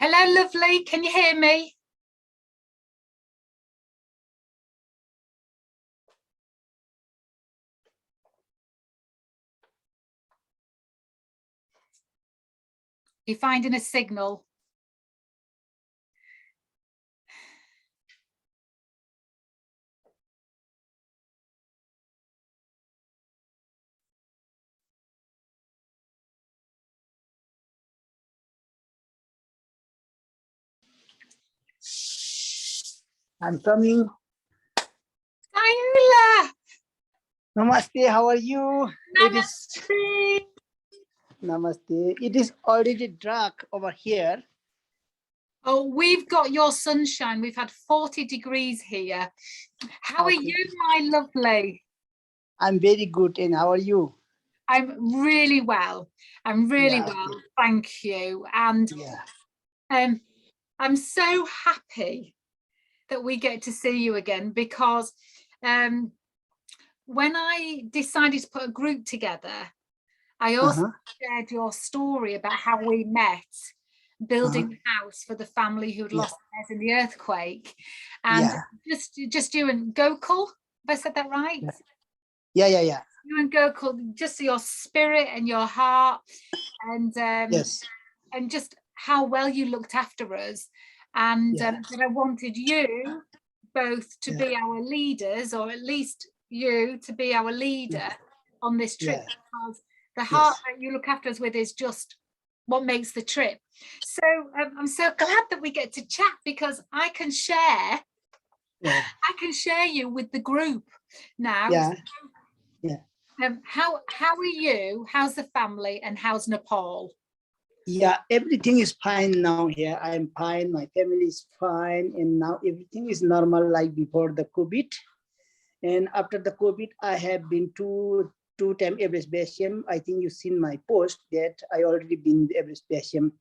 Hello, lovely. Can you hear me? You're finding a signal. I'm coming. Dayula! Namaste, how are you? Namaste. Namaste. It is already dark over here. Oh, we've got your sunshine. We've had 40 degrees here. How are you, my lovely? I'm very good. And how are you? I'm really well. I'm really well. Thank you. And I'm so happy that we get to see you again, because when I decided to put a group together, I also shared your story about how we met building the house for the family who'd lost theirs in the earthquake. And just you and Gokul, have I said that right? Yeah. You and Gokul, just your spirit and your heart, and and just how well you looked after us. And that I wanted you both to be our leaders, or at least you to be our leader on this trip, because the heart that you look after us with is just what makes the trip. So I'm so glad that we get to chat, because I can share you with the group now. How are you? How's the family, and how's Nepal? Yeah, everything is fine now here. I'm fine, my family is fine, and now everything is normal like before the COVID. And after the COVID, I have been two-time Everest Base Camp. I think you've seen my post that I already been Everest Base Camp,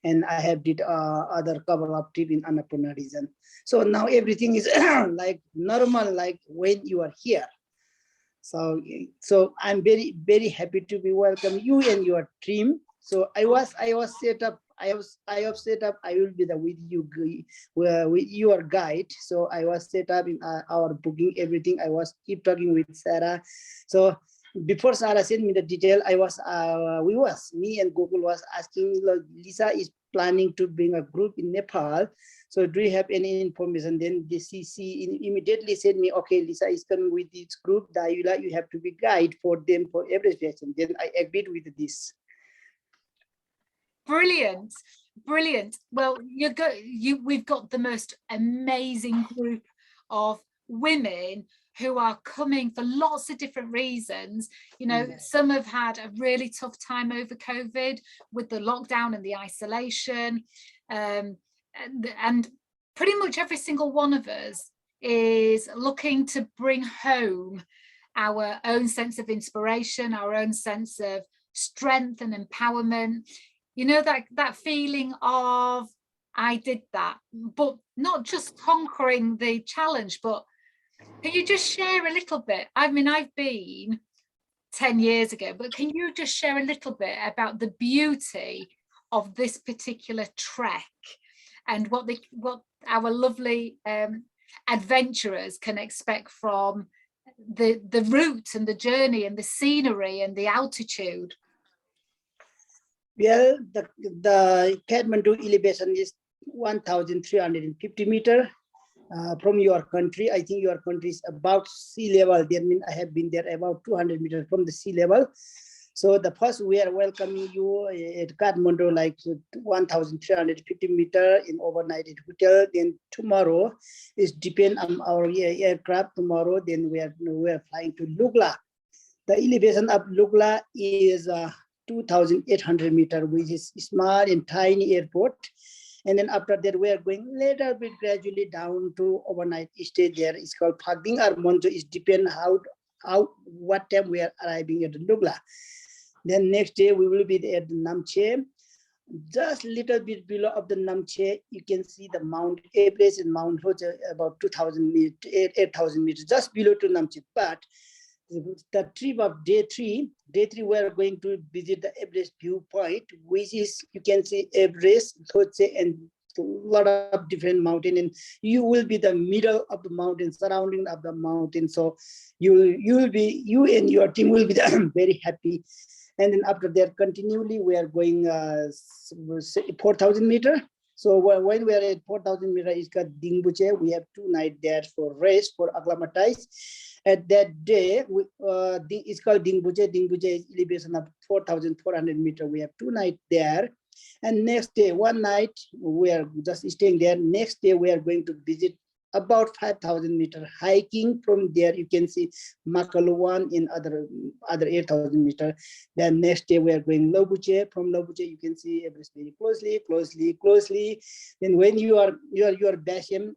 and I have did other couple of trip in Annapurna region. So now everything is like normal, like when you are here. So I'm very, very happy to be welcome you and your team. So I was set up. I have set up. I will be with you with your guide. So I was set up in our booking everything. I was keep talking with Sarah. So before Sarah sent me the detail, me and Gokul was asking, Lisa is planning to bring a group in Nepal. So do you have any information? Then the CC immediately said me, okay, Lisa is coming with this group, Dayula, you have to be guide for them for Everest Base Camp. Then I agreed with this. Brilliant. Well, we've got the most amazing group of women who are coming for lots of different reasons. You know, some have had a really tough time over COVID with the lockdown and the isolation. And pretty much every single one of us is looking to bring home our own sense of inspiration, our own sense of strength and empowerment. You know, that feeling of, I did that, but not just conquering the challenge, but can you just share a little bit? I mean, I've been 10 years ago, but can you just share a little bit about the beauty of this particular trek and what our lovely adventurers can expect from the route and the journey and the scenery and the altitude? Well, the Kathmandu elevation is 1,350 meters from your country. I think your country is about sea level. That means I have been there about 200 meters from the sea level. So the first we are welcoming you at Kathmandu, like 1,350 meters in overnight at hotel. Then tomorrow is depend on our aircraft. Tomorrow, then we are flying to Lugla. The elevation of Lugla is 2,800 meters, which is small and tiny airport. And then after that, we are going little bit gradually down to overnight stay there. It's called Phagding or Monjo. It depends what time we are arriving at Lugla. Then next day we will be at Namche. Just little bit below of the Namche, you can see the Mount Everest and Mount Hoja about 2,000 meters, 8,000 meters, just below to Namche. But the trip of day three, we are going to visit the Everest viewpoint, which is, you can see Everest, Thotse, and a lot of different mountain, and you will be the middle of the mountain, surrounding of the mountain. So you and your team will be very happy. And then after that, continually we are going 4,000 meter. So when we are at 4,000 meter, it's called Dingbuche. We have 2 nights there for rest, for acclimatize. At that day, it's called Dingbuche. Dingbuche is elevation of 4,400 meter. We have 2 nights there. And next day, 1 night, we are just staying there. Next day, we are going to visit about 5,000 meter hiking. From there, you can see Makaluwan in other 8,000 meter. Then next day, we are going Lobuche. From Lobuche, you can see Everest very closely. Then when you are Basham,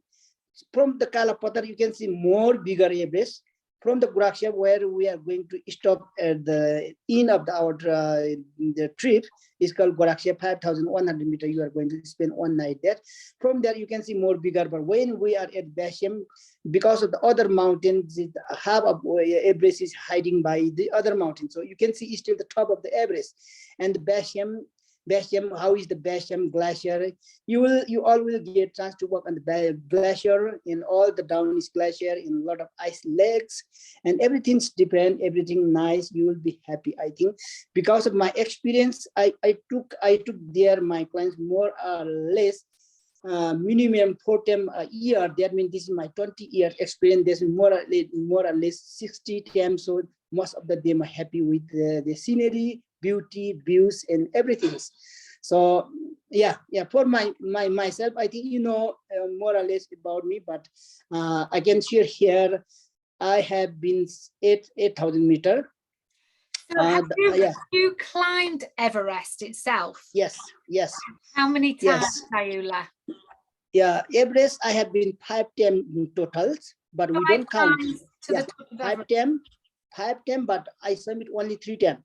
from the Kalapatar, you can see more bigger Everest. From the Gorakshap, where we are going to stop at the end of our the trip, is called Gorakshap, 5,100 meter. You are going to spend 1 night there. From there, you can see more bigger. But when we are at Basham, because of the other mountains, half of Everest is hiding by the other mountain. So you can see still the top of the Everest. And Basham, how is the Basham glacier? You all will get chance to walk on the glacier, in all the down is glacier, in a lot of ice lakes, and everything's different, everything nice. You will be happy, I think. Because of my experience, I took there my clients more or less minimum 4 times a year. That means this is my 20-year experience. There's more or less 60 times. So most of them are happy with the scenery, beauty, views, and everything. So yeah, for myself, I think more or less about me, but I can share here. I have been 8,000 meter. So have you climbed Everest itself? Yes. How many times, Dayula? Yeah, Everest I have been 5 times in total, but we don't count. Yeah, 5 times, but I submit only 3 times.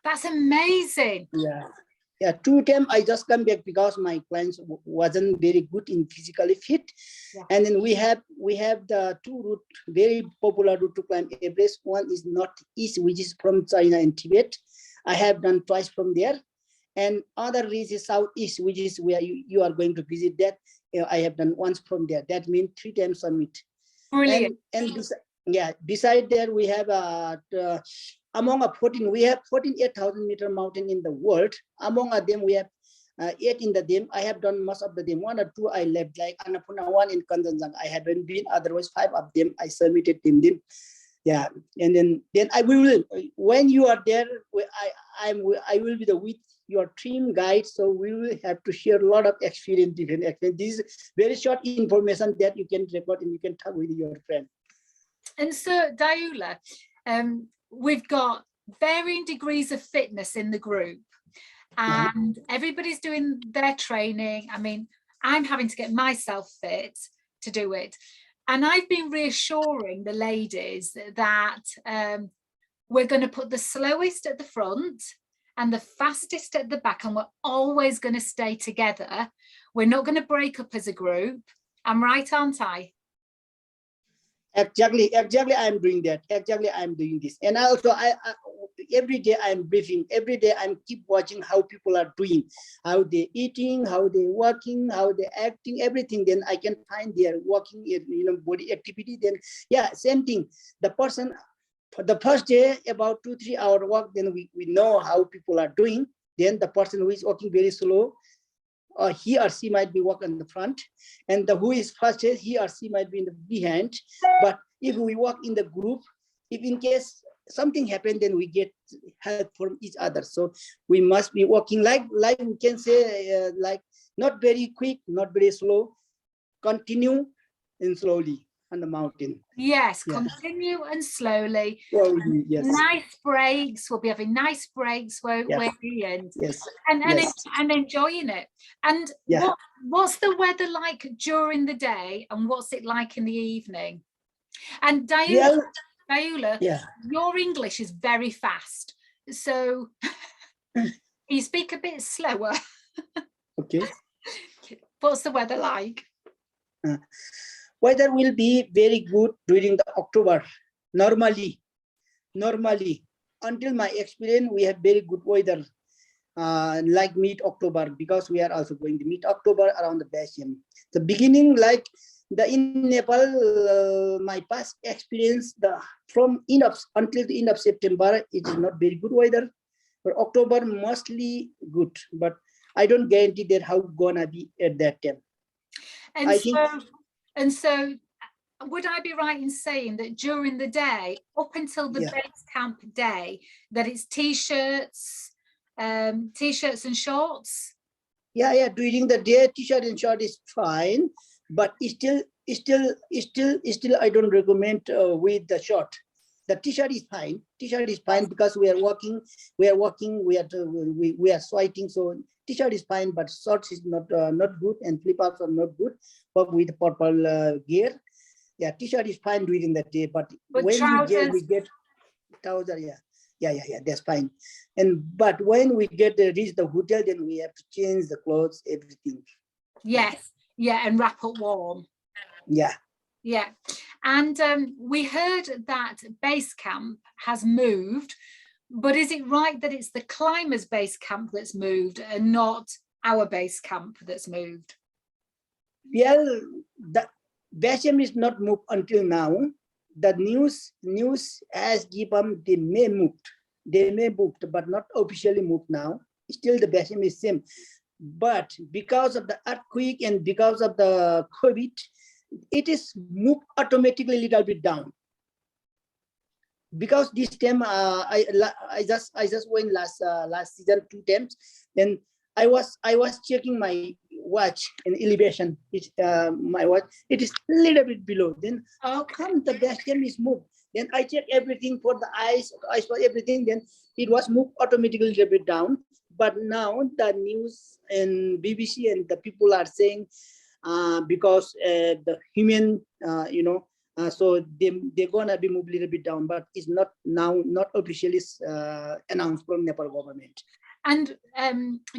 That's amazing. Yeah, 2 times I just come back because my clients wasn't very good in physically fit. And then we have the 2 route, very popular route to climb Everest. One is northeast, which is from China and Tibet. I have done twice from there. And other route is southeast, which is where you are going to visit. That I have done once from there. That means 3 times summit. Brilliant. And beside there we have among 14, we have 8,000 meter mountain in the world. Among them, we have 8 in the them. I have done most of the them. 1 or 2 I left, like Annapurna 1 in Kanchenjunga. I haven't been. Otherwise, 5 of them I submitted them. Yeah, and then I will. When you are there, I will be with your team guide. So we will have to share a lot of experience, different experience. This is very short information that you can record and you can talk with your friend. And so, Dayula, we've got varying degrees of fitness in the group, and everybody's doing their training. I mean, I'm having to get myself fit to do it. And I've been reassuring the ladies that we're going to put the slowest at the front and the fastest at the back, and we're always going to stay together. We're not going to break up as a group. I'm right, aren't I? Exactly. I'm doing that. Exactly, I'm doing this. And also, I every day I'm briefing. Every day I'm keep watching how people are doing, how they eating, how they working, how they acting, everything. Then I can find their working, body activity. Then same thing. The person for the first day about 2-3 hour walk. Then we know how people are doing. Then the person who is walking very slow, he or she might be walking in the front, and who is first, he or she might be in the behind. But if we walk in the group, if in case something happened, then we get help from each other. So we must be walking like we can say, like not very quick, not very slow, continue and slowly on the mountain. Yes, continue and slowly. Yes. Nice breaks. We'll be having nice breaks, won't we? And enjoying it. And what's the weather like during the day, and what's it like in the evening? And Dayula, your English is very fast, so you speak a bit slower. Okay. What's the weather like? Weather will be very good during the October. Normally, normally, until my experience, we have very good weather, like mid-October, because we are also going to mid-October around the base camp. The beginning, like in Nepal, my past experience, from end of until the end of September, it is not very good weather. But October mostly good, but I don't guarantee that how gonna be at that time. And I so, think, would I be right in saying that during the day, up until the yeah. base camp day, that it's t-shirts and shorts? Yeah. During the day, t-shirt and short is fine, but still, I don't recommend with the short. The t-shirt is fine. T-shirt is fine because we are walking, we are sweating. So t-shirt is fine, but shorts is not good, and flip-flops are not good. But with purple gear, yeah, t-shirt is fine during the day. But when we get trousers, yeah, that's fine. But when we reach the hotel, then we have to change the clothes, everything. Yes, yeah, and wrap up warm. Yeah, and we heard that base camp has moved, but is it right that it's the climbers' base camp that's moved and not our base camp that's moved? Well, the base camp is not moved until now. The news has given they may moved, but not officially moved now. Still the base camp is same, but because of the earthquake and because of the COVID, it is moved automatically a little bit down. Because this time I just went last season 2 times. Then I was checking my watch in elevation. My watch, it is a little bit below. Then how come the base camp is moved? Then I check everything for the ice for everything. Then it was moved automatically a little bit down. But now the news and BBC and the people are saying because the human, so they're gonna be moved a little bit down, but it's not officially announced from Nepal government. And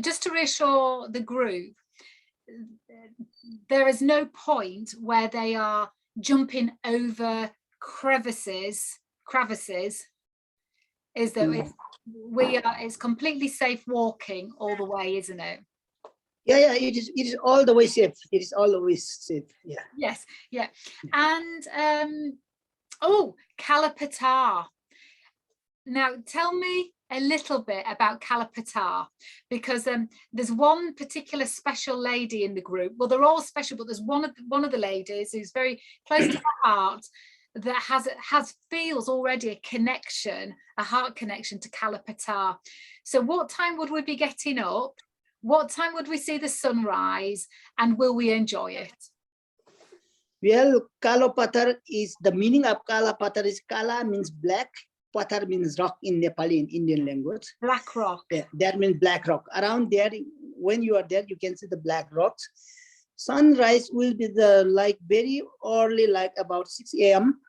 just to reassure the group, there is no point where they are jumping over crevices. Is that it's completely safe walking all the way, isn't it? Yeah, it is all the way safe. It is always safe. Yeah. Yes, yeah. And Kalapatar. Now tell me a little bit about Kalapatar, because there's one particular special lady in the group. Well, they're all special, but there's one of the ladies who's very close to my heart, that feels already a heart connection to Kalapatar. So what time would we be getting up? What time would we see the sunrise, and will we enjoy it? Well, Kalapatar is, the meaning of Kalapatar is Kala means black, Patar means rock in Nepali, in Indian language. Black rock. Yeah, that means black rock. Around there, when you are there, you can see the black rocks. Sunrise will be very early, like about 6 a.m.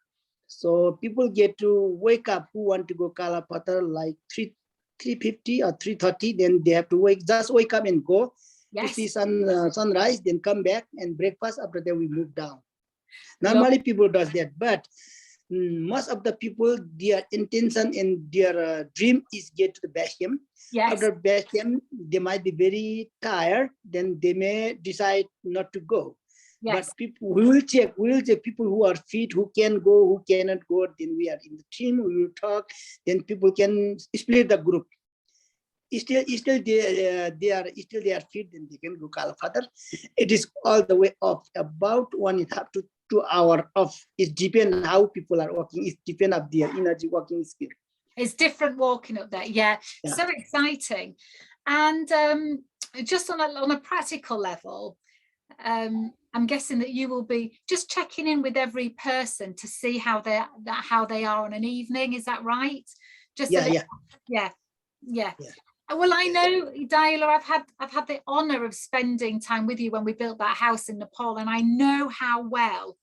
So people get to wake up who want to go Kalapatar like 3:50 or 3:30. Then they have to just wake up and go to see sunrise, then come back and breakfast. After that, we move down. Normally people does that, but most of the people, their intention and their dream is get to the base camp. Yes. After base camp, they might be very tired, then they may decide not to go. Yes. But we will check people who are fit, who can go, who cannot go. Then we are in the team, we will talk, then people can split the group. Still they are fit, then they can go Kalapatar. It is all the way up, about 1.5 to 2 hours off. It depends on how people are walking. It depends on their energy walking skill. It's different walking up there. Yeah. So exciting. And just on a practical level, I'm guessing that you will be just checking in with every person to see how they are on an evening. Is that right? Just yeah. Well, I know, Dayula, I've had the honor of spending time with you when we built that house in Nepal, and I know how well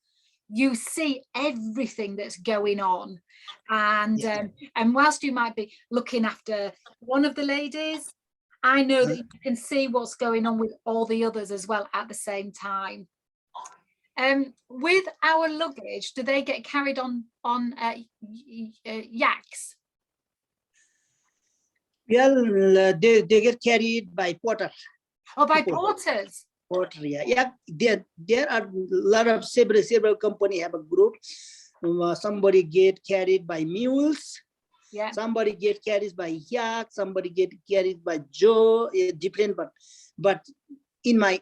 you see everything that's going on. And and whilst you might be looking after one of the ladies, I know that you can see what's going on with all the others as well at the same time. With our luggage, do they get carried on yaks? Well, they get carried by porter. Or by people. porters? Porter, yeah. There are a lot of several company have a group. Somebody get carried by mules. Yeah. Somebody get carried by yak. Somebody get carried by Joe. Different, but in my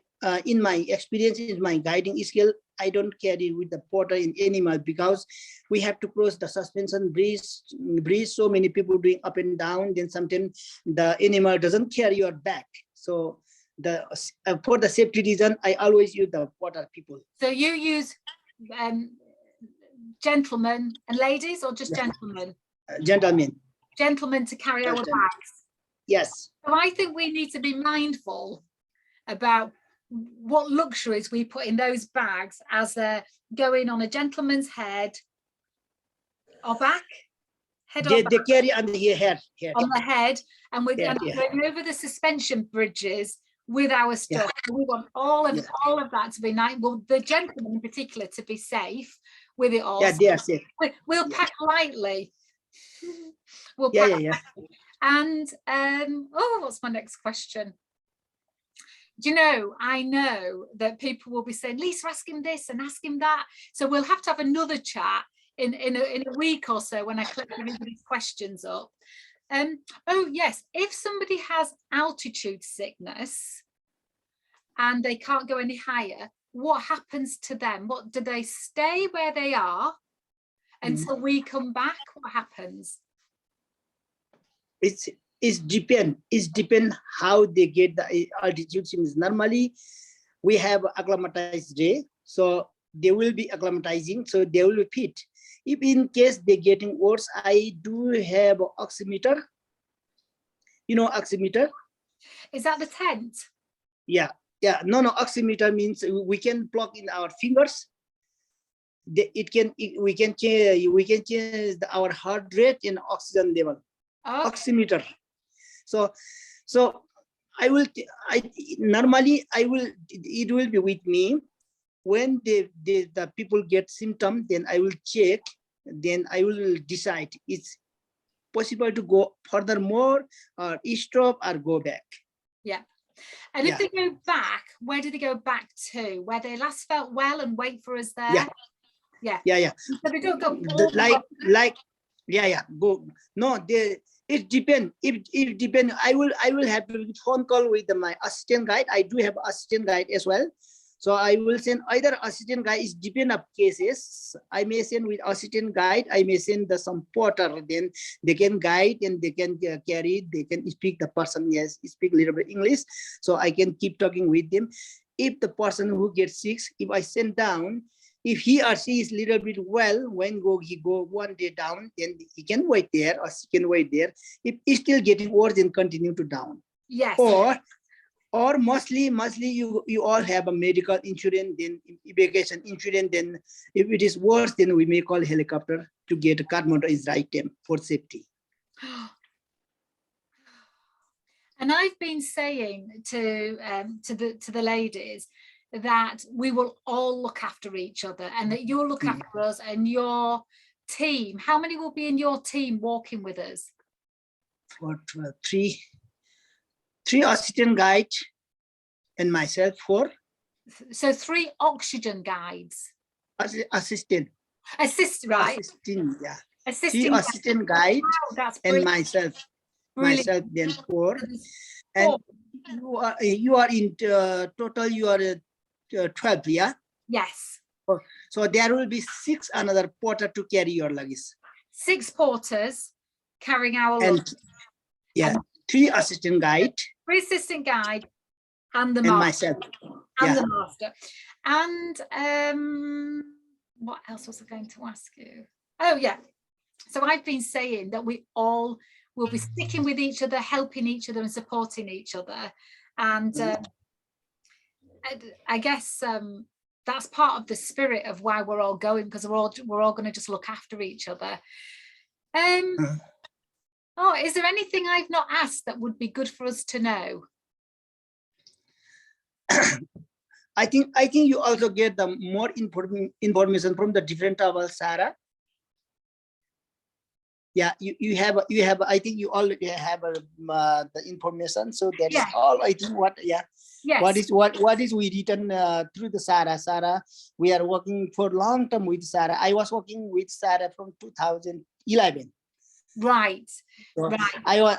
experience, in my guiding skill, I don't carry with the porter in animal because we have to cross the suspension bridge. So many people doing up and down. Then sometimes the animal doesn't carry your back. So for the safety reason, I always use the porter people. So you use gentlemen and ladies, or just gentlemen? Gentlemen. Gentlemen to carry our bags. Yes. So I think we need to be mindful about what luxuries we put in those bags as they're going on a gentleman's head or back. They carry under your head. On the head, and we're going over the suspension bridges with our stuff. Yeah. We want all of that to be nice. Well, the gentlemen in particular to be safe with it all. Yeah, they are safe. We'll pack lightly. We'll pack lightly. And what's my next question? Do you know, I know that people will be saying, Lisa, ask him this and ask him that. So we'll have to have another chat in a week or so when I click everybody's questions up. Oh yes, if somebody has altitude sickness and they can't go any higher, what happens to them? What do they stay where they are until we come back? What happens? It's depend how they get the altitude. Normally we have acclimatized day, so they will be acclimatizing, so they will be fit. If in case they're getting worse, I do have an oximeter. You know oximeter? Is that the tent? Yeah. No, oximeter means we can plug in our fingers. We can change our heart rate and oxygen level. Okay. Oximeter. So normally it will be with me. When the people get symptoms, then I will check, then I will decide it's possible to go furthermore or stop or go back. Yeah. And if they go back, where do they go back to? Where they last felt well and wait for us there? Yeah. So they don't go go. No, it depends. It depends. I will have a phone call with my assistant guide. I do have assistant guide as well. So I will send either assistant guide. Is depend of cases. I may send with assistant guide. I may send some porter. Then they can guide and they can carry. They can speak the person. Yes, speak a little bit English. So I can keep talking with them. If the person who gets sick, if I send down, if he or she is a little bit well, when he go one day down, then he can wait there or she can wait there. If he's still getting worse, then continue to down. Yes. Or mostly you all have a medical insurance, then evacuation insurance. Then if it is worse, then we may call helicopter to get a Kathmandu is right time for safety. And I've been saying to the ladies that we will all look after each other, and that you'll look after us and your team. How many will be in your team walking with us? Three assistant guides and myself, 4. So 3 oxygen guides. Assistant, right? Assistant, yeah. 3 assistant guide and myself. Brilliant. Myself, then 4. And you are in total. You are 12, yeah. Yes. So there will be 6 another porter to carry your luggage. 6 porters carrying our luggage. Yeah. 3 assistant guide. 3 assistant guide and the and master. Myself. And the master. And what else was I going to ask you? Oh yeah. So I've been saying that we all will be sticking with each other, helping each other and supporting each other. And I guess that's part of the spirit of why we're all going, because we're all going to just look after each other. Is there anything I've not asked that would be good for us to know? I think you also get the more information from the different travel, Sarah. Yeah, you have I think you already have the information, so that is all. I think what what is we written through the Sarah. We are working for long term with Sarah. I was working with Sarah from 2011. Right. So Right. I was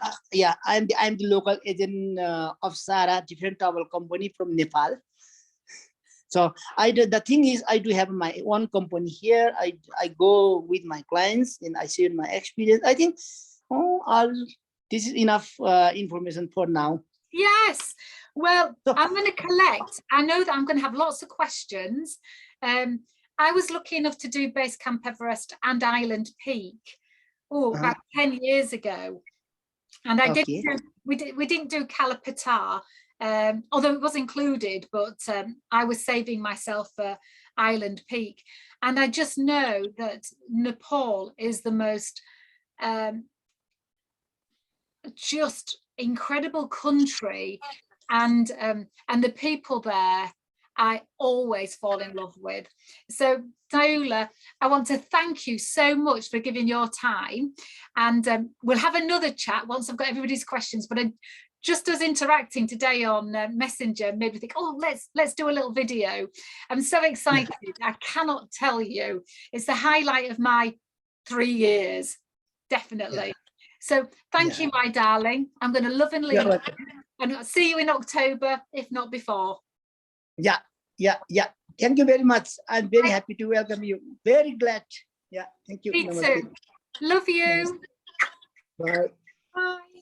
I'm the local agent of Sarah, different travel company from Nepal. So the thing is, I do have my own company here. I go with my clients and I share my experience. I think this is enough information for now. Yes. Well, so, I'm going to collect. I know that I'm going to have lots of questions. I was lucky enough to do Base Camp Everest and Island Peak about 10 years ago. And I we didn't do Kalapatar, although it was included, but I was saving myself for Island Peak. And I just know that Nepal is the most just incredible country, and the people there I always fall in love with. So Dayula, I want to thank you so much for giving your time, and we'll have another chat once I've got everybody's questions. But just us interacting today on Messenger made me think, oh, let's do a little video. I'm so excited. I cannot tell you. It's the highlight of my 3 years, definitely. So thank you, my darling. I'm going to love and leave you, and I'll see you in October, if not before. Yeah. Thank you very much. I'm very happy to welcome you. Very glad. Yeah, thank you. Me too. Love you. Bye. Bye.